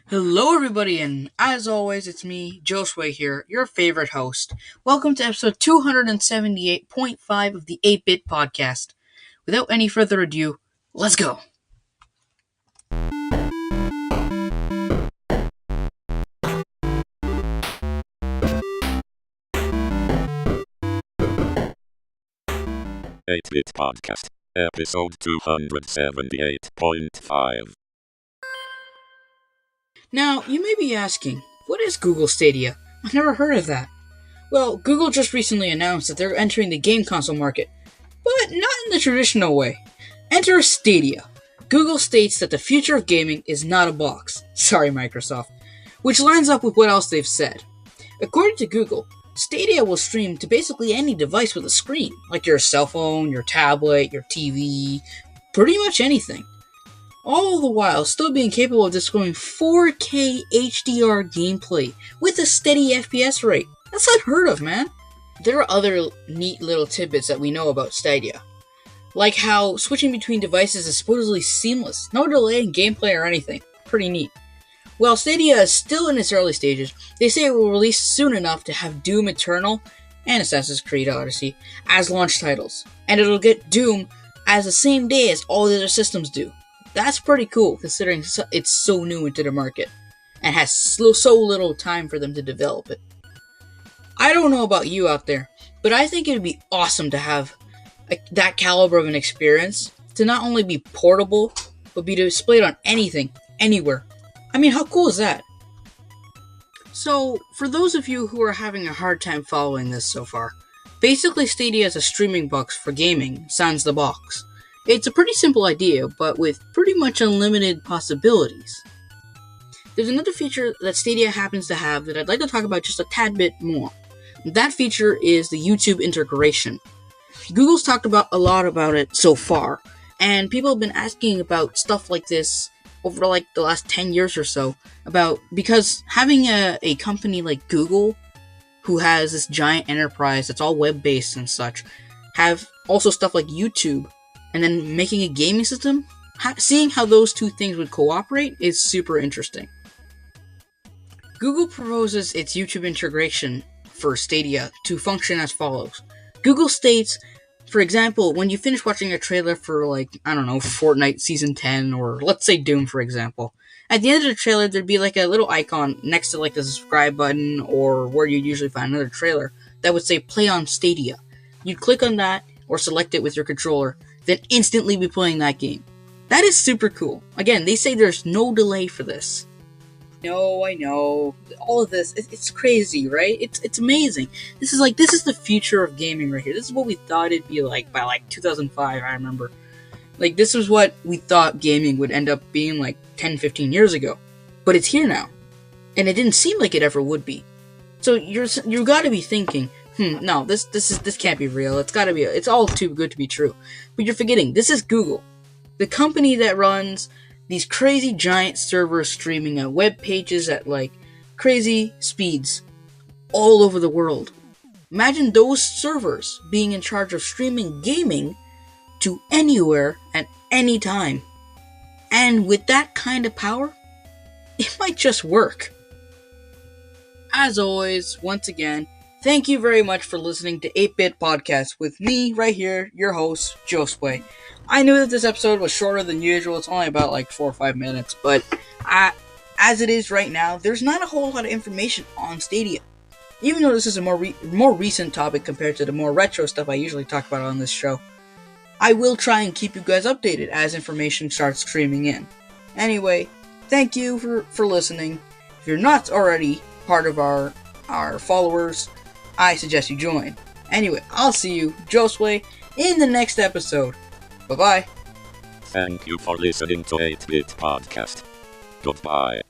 Hello, everybody, and as always, it's me, Josue here, your favorite host. Welcome to episode 278.5 of the 8-Bit Podcast. Without any further ado, let's go. Eight Bit Podcast, episode 278.5. Now, you may be asking, what is Google Stadia? I've never heard of that. Well, Google just recently announced that they're entering the game console market, but not in the traditional way. Enter Stadia. Google states that the future of gaming is not a box. Sorry, Microsoft. Which lines up with what else they've said. According to Google, Stadia will stream to basically any device with a screen, like your cell phone, your tablet, your TV, pretty much anything. All the while still being capable of displaying 4K HDR gameplay with a steady FPS rate. That's unheard of, man. There are other neat little tidbits that we know about Stadia. Like how switching between devices is supposedly seamless, no delay in gameplay or anything. Pretty neat. While Stadia is still in its early stages, they say it will release soon enough to have Doom Eternal and Assassin's Creed Odyssey as launch titles. And it'll get Doom as the same day as all the other systems do. That's pretty cool, considering it's so new into the market, and has so little time for them to develop it. I don't know about you out there, but I think it would be awesome to have that caliber of an experience, to not only be portable, but be displayed on anything, anywhere. I mean, how cool is that? So, for those of you who are having a hard time following this so far, basically Stadia is a streaming box for gaming, sans the box. It's a pretty simple idea, but with pretty much unlimited possibilities. There's another feature that Stadia happens to have that I'd like to talk about just a tad bit more. That feature is the YouTube integration. Google's talked about a lot about it so far, and people have been asking about stuff like this over like the last 10 years or so, because having a company like Google, who has this giant enterprise that's all web-based and such, have also stuff like YouTube, and then making a gaming system, seeing how those two things would cooperate is super interesting. Google proposes its YouTube integration for Stadia to function as follows. Google states, for example, when you finish watching a trailer for Fortnite Season 10, or let's say Doom, for example, at the end of the trailer, there'd be like a little icon next to like the subscribe button, or where you usually find another trailer, that would say play on Stadia. You'd click on that, or select it with your controller, then instantly be playing that game. That is super cool. Again, they say there's no delay for this. No, I know. All of this, it's crazy, right? It's amazing. This is the future of gaming right here. This is what we thought it'd be like by 2005, I remember. This was what we thought gaming would end up being 10, 15 years ago. But it's here now. And it didn't seem like it ever would be. So you gotta be thinking, no, this can't be real. It's all too good to be true. But you're forgetting, this is Google, the company that runs these crazy giant servers streaming at web pages at crazy speeds all over the world. Imagine those servers being in charge of streaming gaming to anywhere at any time. And with that kind of power, it might just work. As always, once again, thank you very much for listening to 8-Bit Podcast with me right here, your host, Josue. I knew that this episode was shorter than usual. It's only about 4 or 5 minutes, but as it is right now, there's not a whole lot of information on Stadia. Even though this is a more recent topic compared to the more retro stuff I usually talk about on this show, I will try and keep you guys updated as information starts streaming in. Anyway, thank you for listening. If you're not already part of our followers, I suggest you join. Anyway, I'll see you, Josue, in the next episode. Bye-bye. Thank you for listening to 8-Bit Podcast. Goodbye.